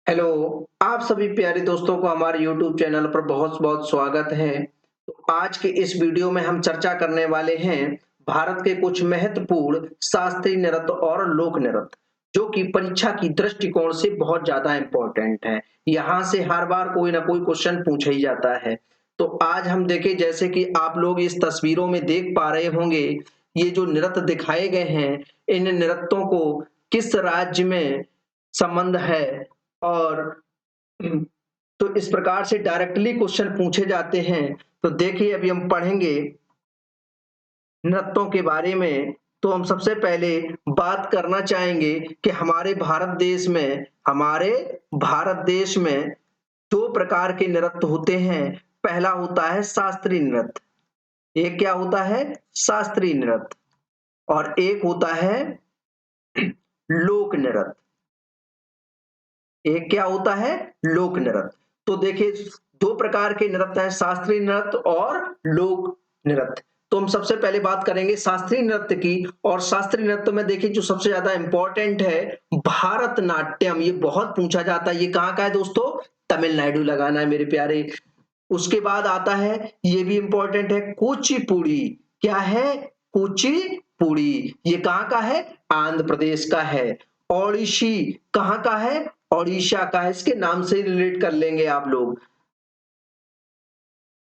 Hello, आप सभी प्यारे दोस्तों को हमारे YouTube चैनल पर बहुत-बहुत स्वागत है। तो आज के इस वीडियो में हम चर्चा करने वाले हैं भारत के कुछ महत्वपूर्ण शास्त्रीय नृत्य और लोक नृत्य, जो कि परीक्षा की दृष्टिकोण से बहुत ज़्यादा इम्पोर्टेंट है। यहाँ से हर बार कोई ना कोई क्वेश्चन पूछा ही जाता है। तो आज हम देखें जैसे कि आप लोग इस तस्वीरों में देख पा रहे होंगे, ये जो नृत्य दिखाए गए हैं, इन नृत्यों को किस राज्य में संबंध है और तो इस प्रकार से डायरेक्टली क्वेश्चन पूछे जाते हैं। तो देखिए अभी हम पढ़ेंगे नृत्यों के बारे में। तो हम सबसे पहले बात करना चाहेंगे कि हमारे भारत देश में 2 प्रकार के नृत्य होते हैं। पहला होता है शास्त्रीय नृत्य। एक क्या होता है? शास्त्रीय नृत्य। और एक होता है लोक नृत्य। एक क्या होता है? लोक नृत्य। तो देखिए 2 प्रकार के नृत्य हैं, शास्त्रीय नृत्य और लोक नृत्य। तो हम सबसे पहले बात करेंगे शास्त्रीय नृत्य की। और शास्त्रीय नृत्य में देखिए जो सबसे ज्यादा इंपॉर्टेंट है भारतनाट्यम। ये बहुत पूछा जाता है। ये कहाँ का है दोस्तों? तमिलनाडु लगाना है मेरे प्यारे। उसके बाद आता है, ये भी इंपॉर्टेंट है, कुचिपुड़ी। क्या है? कुचिपुड़ी। ये कहाँ का है? आंध्र प्रदेश का है। ओडिसी कहाँ का है? ओडिशा का है। इसके नाम से रिलेट कर लेंगे आप लोग।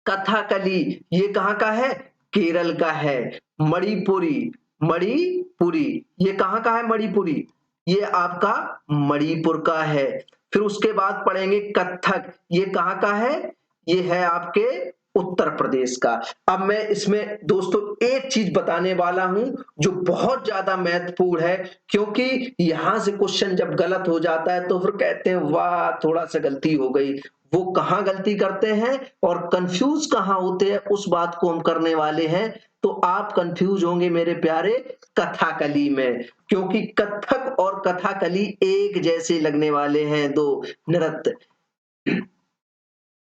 कथकली ये कहाँ का है? केरल का है। मणिपुरी, मणिपुरी ये कहाँ का है? मणिपुरी ये आपका मणिपुर का है। फिर उसके बाद पढ़ेंगे कथक। ये कहाँ का है? ये है आपके उत्तर प्रदेश का। अब मैं इसमें दोस्तों एक चीज बताने वाला हूं जो बहुत ज्यादा महत्वपूर्ण है, क्योंकि यहां से क्वेश्चन जब गलत हो जाता है तो फिर कहते हैं वाह थोड़ा सा गलती हो गई। वो कहाँ गलती करते हैं और कंफ्यूज कहाँ होते हैं उस बात को हम करने वाले हैं। तो आप कंफ्यूज होंगे मेरे प्यारे कथाकली में, क्योंकि कथक और कथाकली एक जैसे लगने वाले हैं दो नृत्य।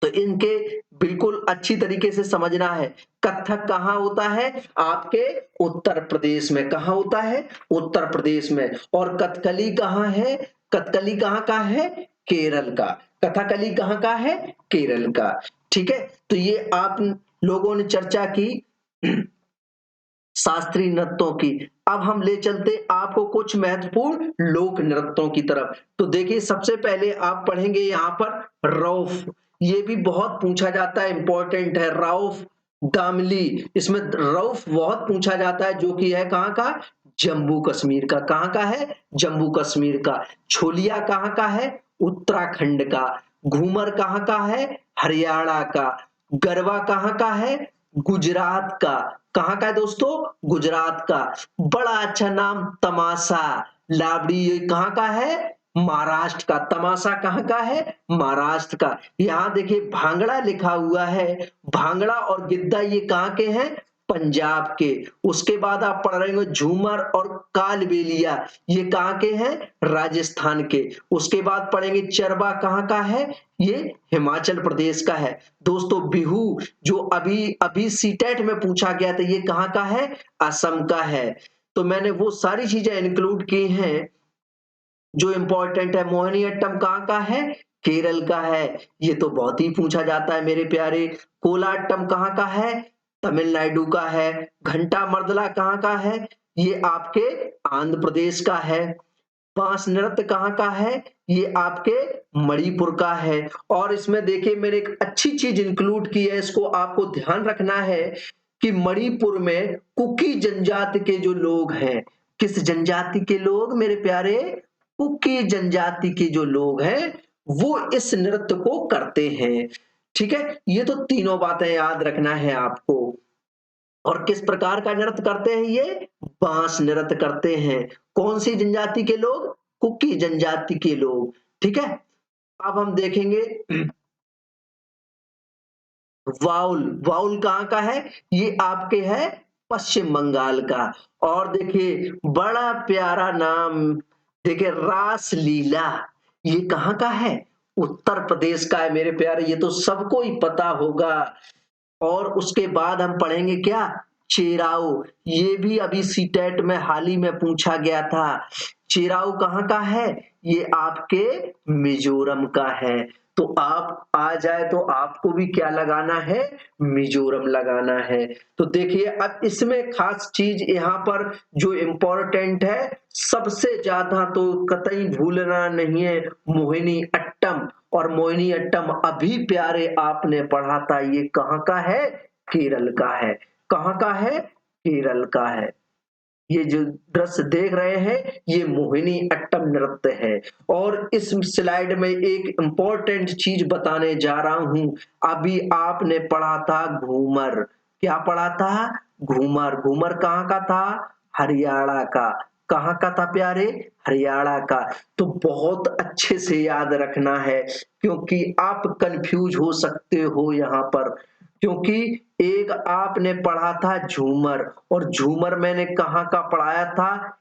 तो इनके बिल्कुल अच्छी तरीके से समझना है। कथक कहाँ होता है? आपके उत्तर प्रदेश में। कहाँ होता है? उत्तर प्रदेश में। और कथकली कहाँ है? कथकली कहाँ का है? केरल का। कथकली कहाँ का है? केरल का। ठीक है, तो ये आप लोगों ने चर्चा की शास्त्रीय नृत्यों की। अब हम ले चलते आपको कुछ महत्वपूर्ण लोक नृत्यों की तरफ। तो देखिए सबसे पहले आप पढ़ेंगे यहाँ पर रौफ। ये भी बहुत पूछा जाता है, इंपॉर्टेंट है। रौफ दामली, इसमें रौफ बहुत पूछा जाता है, जो कि है कहाँ का? जम्मू कश्मीर का। कहाँ का है? जम्मू कश्मीर का। छोलिया कहाँ का है? उत्तराखंड का। घूमर कहाँ का है? हरियाणा का। गरबा कहाँ का है? गुजरात का। कहाँ का है दोस्तों? गुजरात का। बड़ा अच्छा नाम तमाशा लावड़ी, ये कहाँ का है? महाराष्ट्र का। तमाशा कहाँ का है? महाराष्ट्र का। यहाँ देखिए भांगड़ा लिखा हुआ है। भांगड़ा और गिद्दा ये कहाँ के हैं? पंजाब के। उसके बाद आप पढ़ रहे हो झूमर और कालबेलिया, ये कहाँ के हैं? राजस्थान के। उसके बाद पढ़ेंगे चरबा कहाँ का है? ये हिमाचल प्रदेश का है। दोस्तों बिहू जो अभी अभी सीटेट में पूछा गया था, ये कहाँ का है? असम का है। तो मैंने वो सारी चीजें इंक्लूड की हैं जो इंपॉर्टेंट है। मोहिनीअट्टम कहाँ का है? केरल का है। ये तो बहुत ही पूछा जाता है मेरे प्यारे। कोलाट्टम कहाँ का है? तमिलनाडु का है। घंटा मर्दला कहाँ का है? ये आपके आंध्र प्रदेश का है। बांस नृत्य कहाँ का है? ये आपके मणिपुर का है। और इसमें देखिए मैंने एक अच्छी चीज इंक्लूड की है, इसको आपको ध्यान रखना है कि मणिपुर में कुकी जनजाति के जो लोग हैं, किस जनजाति के लोग मेरे प्यारे? कुकी जनजाति के जो लोग हैं वो इस नृत्य को करते हैं। ठीक है, ये तो तीनों बातें याद रखना है आपको। और किस प्रकार का नृत्य करते हैं ये? बांस नृत्य करते हैं। कौन सी जनजाति के लोग? कुकी जनजाति के लोग। ठीक है, अब हम देखेंगे वाउल। वाउल कहाँ का है? ये आपके है पश्चिम बंगाल का। और देखिए बड़ा प्यारा नाम, देखिए रास लीला, ये कहाँ का है? उत्तर प्रदेश का है मेरे प्यारे। ये तो सबको ही पता होगा। और उसके बाद हम पढ़ेंगे क्या? चेराओ। ये भी अभी सीटेट में हाल ही में पूछा गया था। चिराऊ कहाँ का है? ये आपके मिजोरम का है। तो आप आ जाए तो आपको भी क्या लगाना है? मिजोरम लगाना है। तो देखिए अब इसमें खास चीज यहाँ पर जो इम्पोर्टेंट है, सबसे ज्यादा तो कतई भूलना नहीं है मोहिनी अट्टम। और मोहिनी अट्टम अभी प्यारे आपने पढ़ा था, ये कहाँ का है? केरल का है। कहाँ का है? केरल का है। ये जो दृश्य देख रहे हैं ये मोहिनी अट्टम नृत्य है। और इस स्लाइड में एक इंपॉर्टेंट चीज बताने जा रहा हूं। अभी आपने पढ़ा था घूमर। क्या पढ़ा था? घूमर। घूमर कहाँ का था? हरियाणा का। कहाँ का था प्यारे? हरियाणा का। तो बहुत अच्छे से याद रखना है, क्योंकि आप कंफ्यूज हो सकते हो यहाँ पर। क्योंकि एक आपने पढ़ा था झूमर, और झूमर मैंने कहाँ का पढ़ाया था?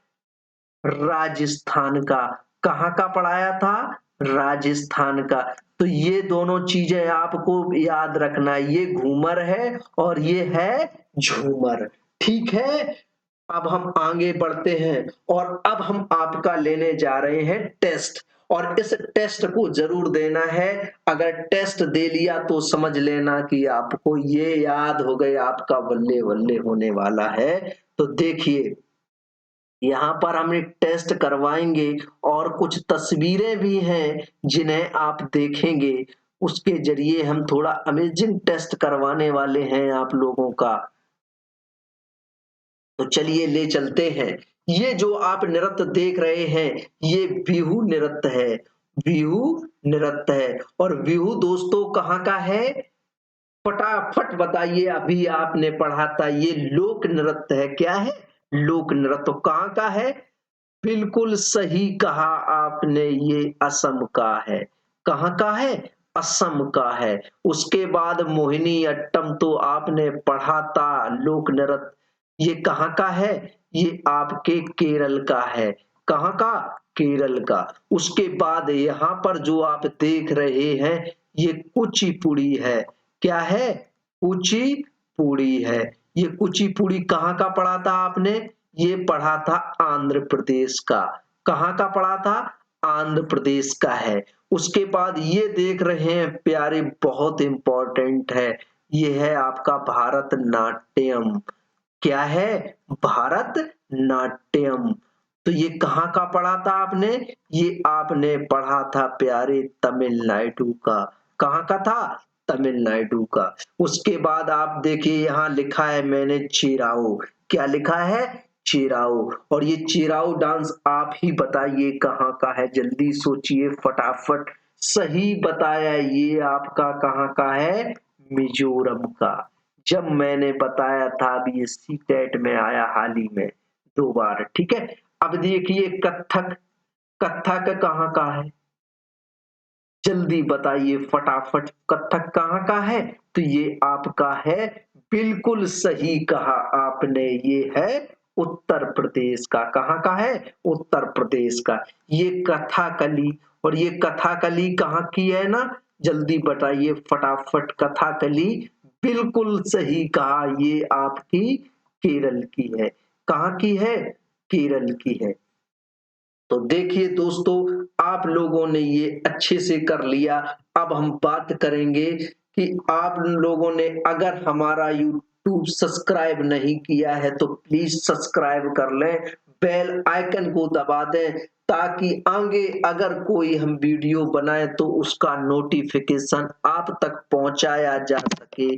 राजस्थान का। कहाँ का पढ़ाया था? राजस्थान का। तो ये दोनों चीजें आपको याद रखना है, ये घूमर है और ये है झूमर। ठीक है, अब हम आगे बढ़ते हैं और अब हम आपका लेने जा रहे हैं टेस्ट। और इस टेस्ट को जरूर देना है। अगर टेस्ट दे लिया तो समझ लेना कि आपको ये याद हो गए, आपका बल्ले बल्ले होने वाला है। तो देखिए यहाँ पर हम एक टेस्ट करवाएंगे और कुछ तस्वीरें भी हैं जिन्हें आप देखेंगे। उसके जरिए हम थोड़ा अमेजिंग टेस्ट करवाने वाले हैं आप लोगों का। तो चलिए ले चलते हैं। ये जो आप नृत्य देख रहे हैं ये बिहू नृत्य है। बिहू नृत्य है। और बिहू दोस्तों कहाँ का है? फटाफट बताइए, अभी आपने पढ़ा था ये लोक नृत्य है। क्या है? लोक नृत्य। तो कहाँ का है? बिल्कुल सही कहा आपने, ये असम का है। कहाँ का है? असम का है। उसके बाद मोहिनी अट्टम तो आपने पढ़ा था लोक नृत्य, ये कहाँ का है? ये आपके केरल का है। कहाँ का? केरल का। उसके बाद यहाँ पर जो आप देख रहे हैं ये कुचिपुड़ी है। क्या है? कुचिपुड़ी है। ये कुचिपुड़ी कहाँ का पढ़ा था आपने? ये पढ़ा था आंध्र प्रदेश का। कहाँ का पढ़ा था? आंध्र प्रदेश का है। उसके बाद ये देख रहे हैं प्यारे, बहुत इंपॉर्टेंट है, ये है आपका भारतनाट्यम। क्या है? भारतनाट्यम। तो ये कहाँ का पढ़ा था आपने? ये आपने पढ़ा था प्यारे तमिलनाडु का। कहाँ का था? तमिलनाडु का। उसके बाद आप देखिए यहाँ लिखा है मैंने चिराओ। क्या लिखा है? चिराओ। और ये चिराओ डांस आप ही बताइए कहाँ का है? जल्दी सोचिए फटाफट। सही बताया, ये आपका कहाँ का है? मिजोरम का। जब मैंने बताया था, अभी ये सीटेट में आया हाल ही में 2 बार। ठीक है, अब देखिए कथक। कथक कहाँ का है? जल्दी बताइए फटाफट, कथक कहाँ का है? तो ये आपका है, बिल्कुल सही कहा आपने, ये है उत्तर प्रदेश का। कहाँ का है? उत्तर प्रदेश का। ये कथाकली। और ये कथाकली कहाँ की है ना? जल्दी बताइए फटाफट। कथाकली बिल्कुल सही कहा, ये आपकी केरल की है। कहाँ की है? केरल की है। तो देखिए दोस्तों, आप लोगों ने ये अच्छे से कर लिया। अब हम बात करेंगे कि आप लोगों ने अगर हमारा यूट्यूब सब्सक्राइब नहीं किया है तो प्लीज सब्सक्राइब कर लें, बेल आइकन को दबा दें, ताकि आगे अगर कोई हम वीडियो बनाए तो उसका नोटिफिकेशन आप तक पहुंचाया जा सके।